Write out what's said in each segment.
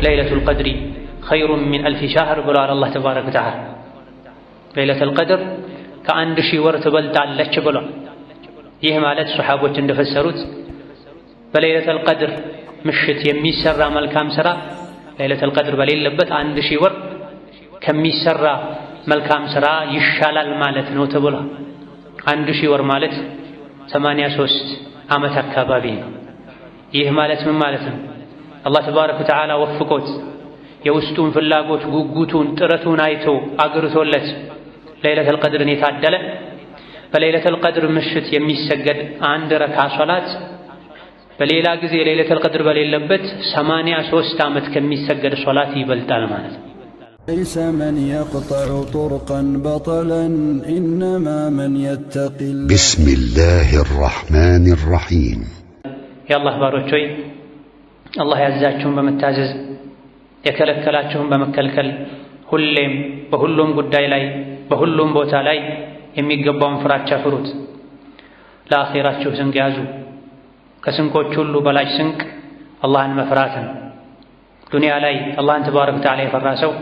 ለይለቱል ቀድሪ ኸይሩን ሚን አልፊ ሸህር ብሏል አላህ ተባረከ ወተዓላ። ለይለቱል ቀድር ከአንድ ሺህ ወር ትበልጣለች ብሏል። ይህ ማለት ሱሐቦች እንደፈሰሩት በለይለቱል ቀድር ምሽት የሚሰራ መልካም ሥራ ለይለቱል ቀድር በሌለበት አንድ ሺህ ወር ከሚሰራ መልካም ሥራ ይሻላል ማለት ነው ተብሏል። አንድ ሺህ ወር ማለት 83 ዓመት አካባቢ ነው። ይህ ማለት ምን ማለት ነው? አላህ ተባረከ ወተዓላ ወፍቆት የውስጡን ፍላጎት ጉጉቱን ጥረቱን አይቶ አግርቶለት ለይለቱል ቀድርን የታደለ በለይለቱል ቀድር ምሽት የሚሰገድ አንድ ረካ ሶላት በሌላ ጊዜ ለይለቱል ቀድር በሌለበት 83 ዓመት ከሚሰገድ ሶላት ይበልጣል ማለት ነው። ليس من يقطع طرقا بطلا إنما من يتقي بسم الله الرحمن الرحيم يا الله باروچوي الله ያዛችሁን በመታዘዝ የከለከላችሁን በመከልከል ሁሌም በሁሉም ጉዳይ ላይ በሁሉም ቦታ ላይ የሚገባውን ፍራቻ ፍሩት። ለአኺራችሁ ስንቅ ያዙ። ከስንቆች ሁሉ በላጭ ስንቅ አላህን መፍራትን። ዱንያ ላይ አላህን ተባረከ ወተዓላ የፈራ ሰው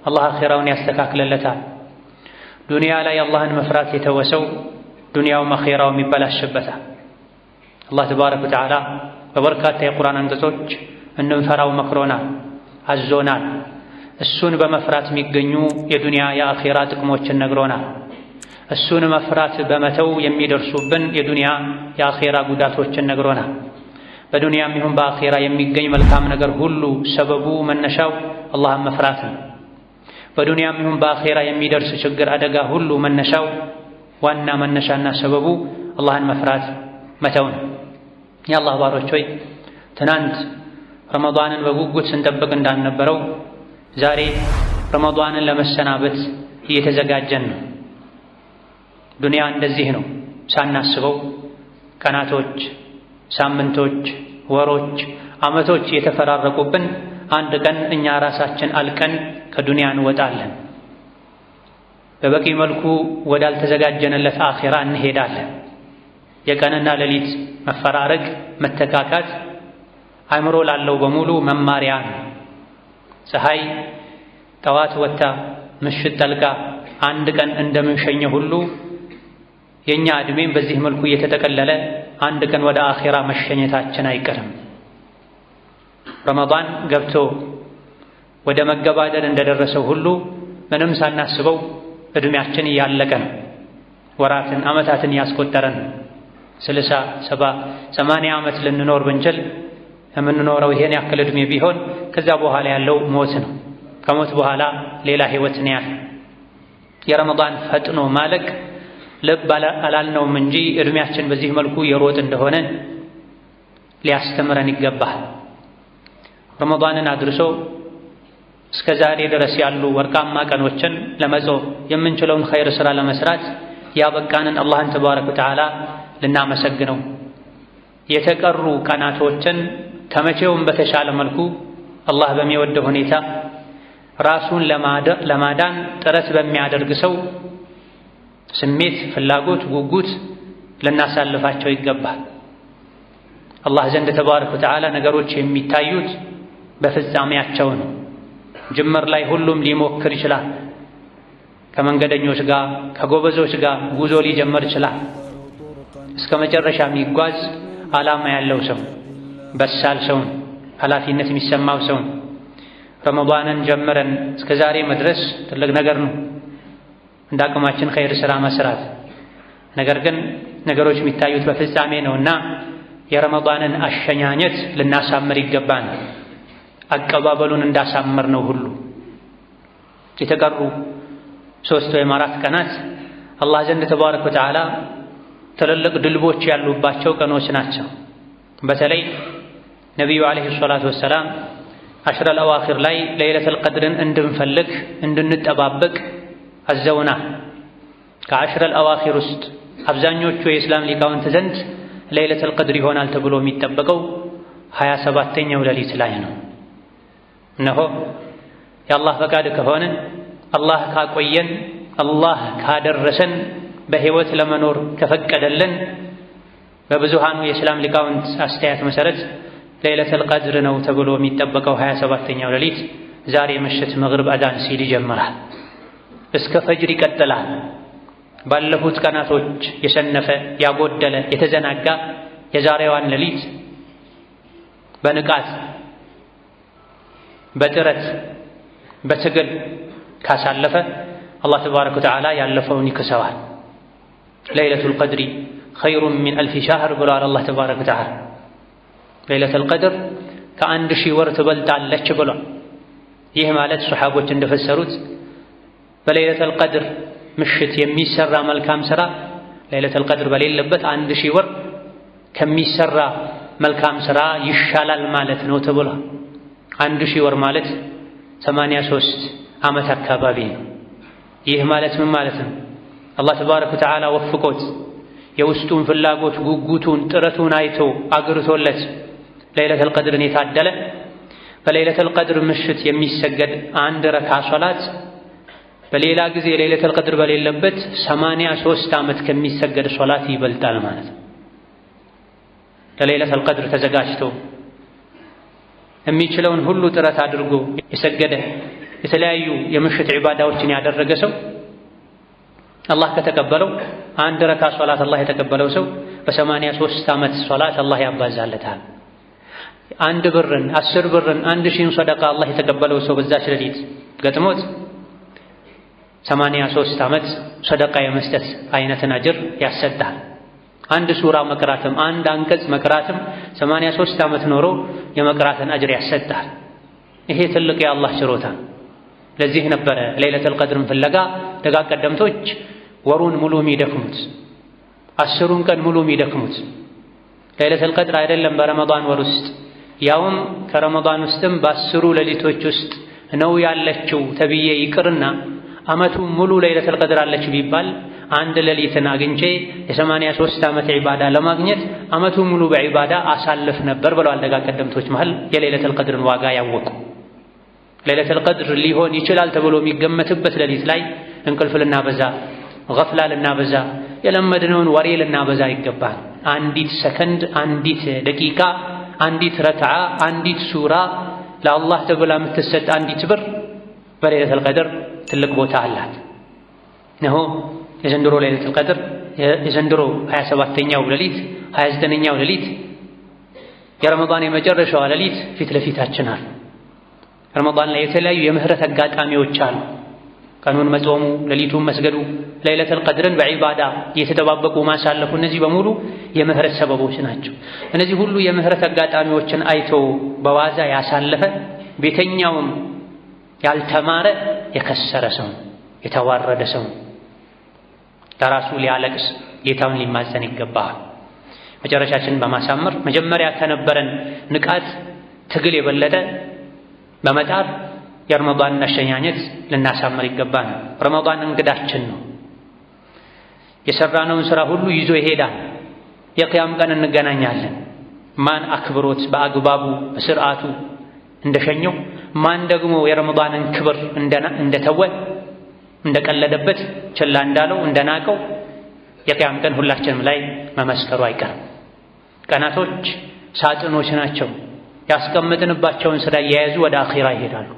አላህ አኺራውን ያስተካክለለታል። ዱንያ ላይ አላህን መፍራት የተወሰው ዱንያውም አኺራውም ይበላሽበታል። አላህ ተባረከ ወተዓላ በበርካታ የቁርአን አንቀጾች እንድንፈራው መክሮናል፣ አዞናል። እሱን በመፍራት የሚገኙ የዱንያ የአኺራ ጥቅሞችን ነግሮናል። እሱን መፍራት በመተው የሚደርሱብን የዱንያ የአኺራ ጉዳቶችን ነግሮናል። በዱንያም ይሁን በአኺራ የሚገኝ መልካም ነገር ሁሉ ሰበቡ መነሻው አላህን መፍራት ነው። በዱንያም ይሁን በአኺራ የሚደርስ ችግር አደጋ ሁሉ መነሻው ዋና መነሻና ሰበቡ አላህን መፍራት መተው ነው። የአላህ ባሮች ሆይ ትናንት ረመዳንን በጉጉት ስንጠብቅ እንዳልነበረው ዛሬ ረመዳንን ለመሰናበት እየተዘጋጀን ነው። ዱንያ እንደዚህ ነው። ሳናስበው ቀናቶች፣ ሳምንቶች፣ ወሮች፣ ዓመቶች የተፈራረቁብን አንድ ቀን እኛ ራሳችን አልቀን ከዱንያ እንወጣለን። በበቂ መልኩ ወዳልተዘጋጀንለት አኺራ እንሄዳለን። የቀንና ሌሊት መፈራረቅ መተካካት አእምሮ ላለው በሙሉ መማሪያ ነው። ፀሐይ ጠዋት ወጥታ ምሽት ጠልቃ አንድ ቀን እንደምንሸኘ ሁሉ የኛ ዕድሜም በዚህ መልኩ እየተጠቀለለ አንድ ቀን ወደ አኺራ መሸኘታችን አይቀርም። ረመዳን ገብቶ ወደ መገባደድ እንደደረሰው ሁሉ ምንም ሳናስበው ዕድሜያችን እያለቀ ነው። ወራትን ዓመታትን ያስቆጠረን 60፣ 70፣ 80 ዓመት ልንኖር ብንችል የምንኖረው ይሄን ያክል ዕድሜ ቢሆን ከዛ በኋላ ያለው ሞት ነው። ከሞት በኋላ ሌላ ህይወት ነው ያለው። የረመዳን ፈጥኖ ማለቅ ልብ አላልነውም እንጂ ዕድሜያችን በዚህ መልኩ የሮጥ እንደሆነ ሊያስተምረን ይገባል። ረመዳንን አድርሶ እስከ ዛሬ ድረስ ያሉ ወርቃማ ቀኖችን ለመጾም የምንችለውን ኸይር ሥራ ለመስራት ያበቃንን አላህን ተባረከ ወተዓላ ልናመሰግነው፣ የተቀሩ ቀናቶችን ከመቼውም በተሻለ መልኩ አላህ በሚወደው ሁኔታ ራሱን ለማዳን ጥረት በሚያደርግ ሰው ስሜት፣ ፍላጎት፣ ጉጉት ልናሳልፋቸው ይገባል። አላህ ዘንድ ተባረከ ወተዓላ ነገሮች የሚታዩት በፍጻሜያቸው ነው። ጅምር ላይ ሁሉም ሊሞክር ይችላል። ከመንገደኞች ጋር ከጎበዞች ጋር ጉዞ ሊጀምር ይችላል። እስከ መጨረሻ የሚጓዝ ዓላማ ያለው ሰው፣ በሳል ሰው፣ ኃላፊነት የሚሰማው ሰው። ረመዳንን ጀምረን እስከ ዛሬ መድረስ ትልቅ ነገር ነው፣ እንደ አቅማችን ኸይር ሥራ መስራት። ነገር ግን ነገሮች የሚታዩት በፍጻሜ ነውና የረመዳንን አሸኛኘት ልናሳምር ይገባን። አቀባበሉን እንዳሳምር ነው ሁሉ የተቀሩ 3 ወይም 4 ቀናት አላህ ዘንድ ተባረከ ወተዓላ ትልልቅ ድልቦች ያሉባቸው ቀኖች ናቸው። በተለይ ነቢዩ ዓለይሂ ሰላቱ ወሰላም አሽረል አዋኺር ላይ ለይለቱል ቀድርን እንድንፈልግ እንድንጠባበቅ አዘውና። ከአሽረል አዋኺር ውስጥ አብዛኞቹ የእስላም ሊቃውንት ዘንድ ለይለቱል ቀድር ይሆናል ተብሎ የሚጠበቀው 27ኛው ሌሊት ላይ ነው። እነሆ የአላህ ፈቃድ ከሆነ አላህ ካቆየን አላህ ካደረሰን በሕይወት ለመኖር ከፈቀደልን በብዙሃኑ የእስላም ሊቃውንት አስተያየት መሰረት ለይለቱል ቀድር ነው ተብሎ የሚጠበቀው 27ኛው ሌሊት ዛሬ ምሽት መግሪብ አዛን ሲል ይጀምራል። እስከ ፈጅር ይቀጥላል። ባለፉት ቀናቶች የሰነፈ ያጎደለ የተዘናጋ የዛሬዋን ሌሊት በንቃት በጥረት በትግል ካሳለፈ አላህ ተባረከ ወተዓላ ያለፈውን ይክሰዋል። ለይለቱል ቀድሪ ኸይሩን ሚን አልፊ ሻህር ብሏል አላህ ተባረከ ወተዓላ። ለይለቱል ቀድር ከአንድ ሺህ ወር ትበልጣለች ብሏል። ይህ ማለት ሱሐቦች እንደፈሰሩት በለይለቱል ቀድር ምሽት የሚሰራ መልካም ሥራ ለይለቱል ቀድር በሌለበት 1000 ወር ከሚሰራ መልካም ሥራ ይሻላል ማለት ነው ተብሏል። 1000 ወር ማለት 83 ዓመት አካባቢ ነው። ይህ ማለት ምን ማለት ነው? አላህ ተባረከ ወተዓላ ወፍቆት የውስጡን ፍላጎት ጉጉቱን ጥረቱን አይቶ አግርቶለት ለይለቱል ቀድርን የታደለ በለይለቱል ቀድር ምሽት የሚሰገድ አንድ ረካ ሶላት በሌላ ጊዜ ለይለቱል ቀድር በሌለበት 83 ዓመት ከሚሰገድ ሶላት ይበልጣል ማለት ነው። ለለይለቱል ቀድር ተዘጋጅቶ የሚችለውን ሁሉ ጥረት አድርጎ የሰገደ የተለያዩ የምሽት ዒባዳዎችን ያደረገ ሰው አላህ ከተቀበለው አንድ ረካ ሶላት አላህ የተቀበለው ሰው በ83 ዓመት ሶላት አላህ ያባዛለታል። 1 ብርን 10 ብርን 1000 ሰደቃ አላህ የተቀበለው ሰው በዛች ሌሊት ገጥሞት 83 ዓመት ሰደቃ የመስጠት አይነትን አጅር ያሰጣል። አንድ ሱራ መቅራትም አንድ አንቀጽ መቅራትም 83 ዓመት ኖሮ የመቅራትን አጅር ያሰጣል። ይሄ ትልቅ የአላህ ችሮታ። ለዚህ ነበረ ለይለቱል ቀድርን ፍለጋ ደጋግ ቀደምቶች ወሩን ሙሉ የሚደክሙት፣ 10ሩን ቀን ሙሉ የሚደክሙት። ለይለቱል ቀድር አይደለም በረመዳን ወር ውስጥ ያውም ከረመዳን ውስጥም በ10ሩ ሌሊቶች ውስጥ ነው ያለችው ተብዬ ይቅርና ዓመቱን ሙሉ ለይለቱል ቀድር አለች ቢባል አንድ ሌሊትን አግኝቼ የ83 ዓመት ዒባዳ ለማግኘት ዓመቱን ሙሉ በዒባዳ አሳልፍ ነበር ብለዋል ደጋግ ቀደምቶች መሃል የለይለቱል ቀድርን ዋጋ ያወቁ። ለይለቱል ቀድር ሊሆን ይችላል ተብሎ የሚገመትበት ሌሊት ላይ እንቅልፍ ልናበዛ፣ ገፍላ ልናበዛ፣ የለመድነውን ወሬ ልናበዛ ይገባል። አንዲት ሰከንድ፣ አንዲት ደቂቃ፣ አንዲት ረክዓ፣ አንዲት ሱራ ለአላህ ተብላ የምትሰጥ አንዲት ብር በለይለቱል ቀድር ትልቅ ቦታ አላት። እነሆ የዘንድሮ ለይለቱል ቀድር የዘንድሮ 27ኛው ሌሊት 29ኛው ሌሊት የረመዳን የመጨረሻዋ ሌሊት ፊት ለፊታችን አለ። ረመዳን ላይ የተለያዩ የምህረት አጋጣሚዎች አሉ። ቀኑን መጾሙ፣ ሌሊቱን መስገዱ፣ ለይለቱል ቀድርን በዒባዳ እየተጠባበቁ ማሳለፉ፣ እነዚህ በሙሉ የምህረት ሰበቦች ናቸው። እነዚህ ሁሉ የምህረት አጋጣሚዎችን አይቶ በዋዛ ያሳለፈ ቤተኛውም ያልተማረ የከሰረ ሰው የተዋረደ ሰው ለራሱ ሊያለቅስ ጌታውን ሊማጸን ይገባል። መጨረሻችንን በማሳመር መጀመሪያ ከነበረን ንቃት ትግል የበለጠ በመጣር የረመዳንን አሸኛኘት ልናሳምር ይገባል። ረመዳን እንግዳችን ነው። የሰራነውን ሥራ ሁሉ ይዞ ይሄዳል። የቅያም ቀን እንገናኛለን። ማን አክብሮት በአግባቡ በስርዓቱ እንደሸኘው፣ ማን ደግሞ የረመዳንን ክብር እንደተወ እንደቀለደበት ችላ እንዳለው እንደናቀው የቅያም ቀን ሁላችንም ላይ መመስከሩ አይቀርም። ቀናቶች ሳጥኖች ናቸው። ያስቀመጥንባቸውን ሥራ እየያዙ ወደ አኺራ ይሄዳሉ።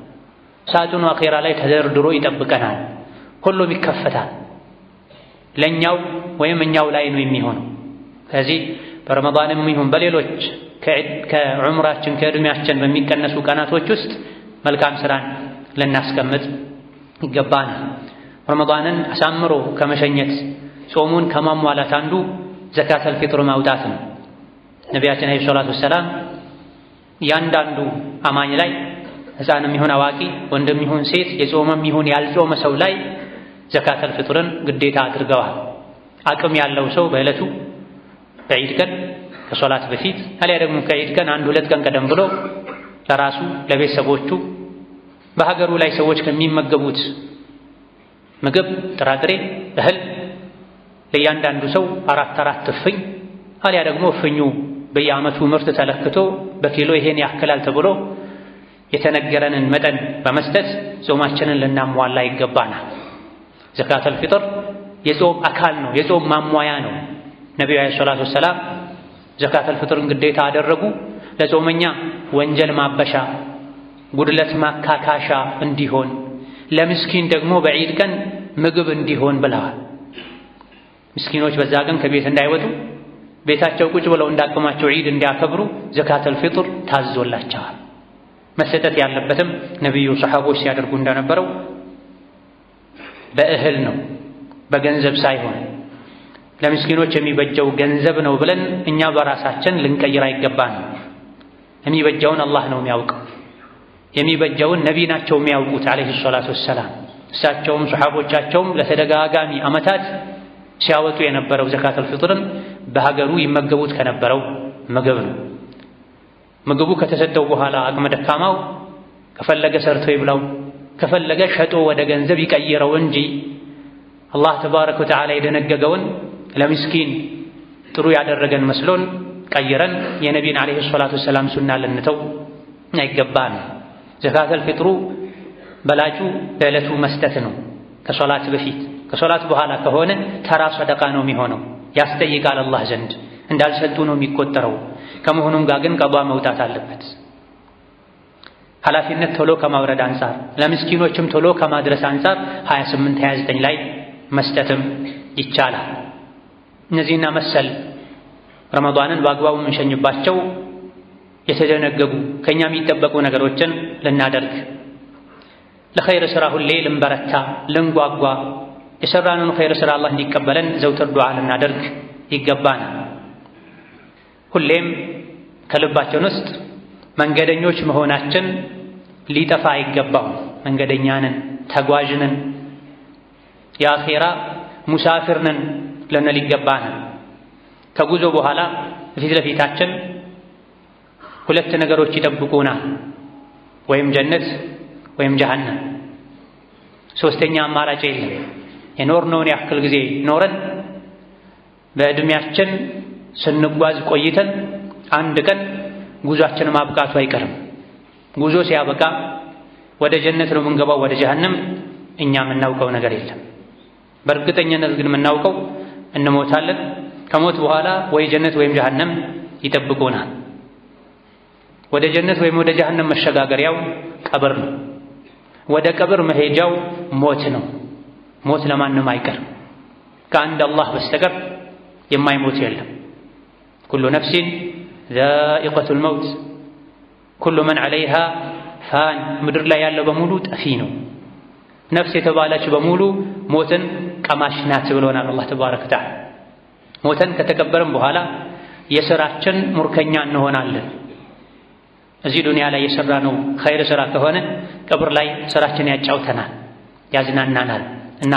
ሳጥኑ አኺራ ላይ ተደርድሮ ይጠብቀናል። ሁሉም ይከፈታል። ለኛው ወይም እኛው ላይ ነው የሚሆነው። ከዚህ በረመዳንም ይሁን በሌሎች ከዑምራችን ከዕድሜያችን በሚቀነሱ ቀናቶች ውስጥ መልካም ሥራን ልናስቀምጥ ይገባናል። ረመዳንን አሳምሮ ከመሸኘት ጾሙን ከማሟላት አንዱ ዘካተል ፊጥር ማውጣት ነው። ነቢያችን አለይሂ ሰላቱ ወሰላም ያንዳንዱ አማኝ ላይ ሕፃንም ይሁን አዋቂ ወንድም ይሁን ሴት የጾመም ይሁን ያልጾመ ሰው ላይ ዘካተል ፊጥርን ግዴታ አድርገዋል። አቅም ያለው ሰው በዕለቱ በዒድ ቀን ከሶላት በፊት አሊያ ደግሞ ከዒድ ቀን 1-2 ቀን ቀደም ብሎ ለራሱ ለቤተሰቦቹ በሀገሩ ላይ ሰዎች ከሚመገቡት ምግብ ጥራጥሬ፣ እህል ለእያንዳንዱ ሰው 4 እፍኝ አሊያ ደግሞ እፍኙ በየዓመቱ ምርት ተለክቶ በኪሎ ይሄን ያክላል ተብሎ የተነገረንን መጠን በመስጠት ጾማችንን ልናሟላ ይገባናል። ዘካተል ፊጥር የጾም አካል ነው፣ የጾም ማሟያ ነው። ነቢዩ ዓለይሂ ሰላቱ ወሰላም ዘካተል ፊጥርን ግዴታ አደረጉ። ለጾመኛ ወንጀል ማበሻ ጉድለት ማካካሻ እንዲሆን ለምስኪን ደግሞ በዒድ ቀን ምግብ እንዲሆን ብለዋል። ምስኪኖች በዛ ቀን ከቤት እንዳይወጡ ቤታቸው ቁጭ ብለው እንዳቅማቸው ዒድ እንዲያከብሩ ዘካተል ፊጥር ታዞላቸዋል። መሰጠት ያለበትም ነቢዩ ሰሐቦች ሲያደርጉ እንደነበረው በእህል ነው፣ በገንዘብ ሳይሆን። ለምስኪኖች የሚበጀው ገንዘብ ነው ብለን እኛ በራሳችን ልንቀይር አይገባንም። የሚበጀውን አላህ ነው የሚያውቀው። የሚበጀውን ነቢ ናቸው የሚያውቁት ዓለይሂ ሰላቱ ወሰላም። እሳቸውም ሰሐቦቻቸውም ለተደጋጋሚ ዓመታት ሲያወጡ የነበረው ዘካተል ፊጥርን በሀገሩ ይመገቡት ከነበረው ምግብ ነው። ምግቡ ከተሰጠው በኋላ አቅመ ደካማው ከፈለገ ሰርቶ ይብላው፣ ከፈለገ ሸጦ ወደ ገንዘብ ይቀይረው እንጂ አላህ ተባረከ ወተዓላ የደነገገውን ለምስኪን ጥሩ ያደረገን መስሎን ቀይረን የነቢን ዓለይሂ ሰላቱ ወሰላም ሱና ልንተው አይገባን። ዘካተል ፊጥሩ በላጩ በዕለቱ መስጠት ነው። ከሶላት በፊት ከሶላት በኋላ ከሆነ ተራ ሰደቃ ነው የሚሆነው፣ ያስጠይቃል አላህ ዘንድ፣ እንዳልሰጡ ነው የሚቆጠረው። ከመሆኑም ጋር ግን ቀዷ መውጣት አለበት። ኃላፊነት ቶሎ ከማውረድ አንጻር ለምስኪኖችም ቶሎ ከማድረስ አንጻር 28 29 ላይ መስጠትም ይቻላል። እነዚህና መሰል ረመዳንን በአግባቡ የምንሸኝባቸው የተደነገጉ ከኛ የሚጠበቁ ነገሮችን ልናደርግ፣ ለኸይር ሥራ ሁሌ ልንበረታ ልንጓጓ፣ የሠራነውን ኸይር ሥራ አላህ እንዲቀበለን ዘውትር ዱዓ ልናደርግ ይገባናል። ሁሌም ከልባችን ውስጥ መንገደኞች መሆናችን ሊጠፋ አይገባም። መንገደኛንን፣ ተጓዥንን፣ የአኼራ ሙሳፊርንን ልንል ይገባናል። ከጉዞ በኋላ ፊት ለፊታችን ሁለት ነገሮች ይጠብቁናል፣ ወይም ጀነት ወይም ጀሃነም። ሶስተኛ አማራጭ የለም። የኖርነውን ያክል ጊዜ ኖረን በዕድሜያችን ስንጓዝ ቆይተን አንድ ቀን ጉዟችን ማብቃቱ አይቀርም። ጉዞ ሲያበቃ ወደ ጀነት ነው የምንገባው ወደ ጀሃነም እኛ የምናውቀው ነገር የለም። በእርግጠኝነት ግን የምናውቀው እንሞታለን። ከሞት በኋላ ወይ ጀነት ወይም ጀሃነም ይጠብቁናል። ወደ ጀነት ወይም ወደ ጀሃነም መሸጋገሪያው ቀብር ነው። ወደ ቀብር መሄጃው ሞት ነው። ሞት ለማንም አይቀርም። ከአንድ አላህ በስተቀር የማይሞት የለም። ኩሉ ነፍሲን ዛኢቀቱል መውት ኩሉ መን ዐለይሃ ፋን። ምድር ላይ ያለው በሙሉ ጠፊ ነው። ነፍስ የተባለች በሙሉ ሞትን ቀማሽ ናት ብሎናል አላህ ተባረከ ወተዓላ። ሞተን ከተቀበርን በኋላ የሥራችን ሙርከኛ እንሆናለን። እዚህ ዱንያ ላይ የሠራነው ኸይር ሥራ ከሆነ ቀብር ላይ ሥራችን ያጫውተናል፣ ያዝናናናል እና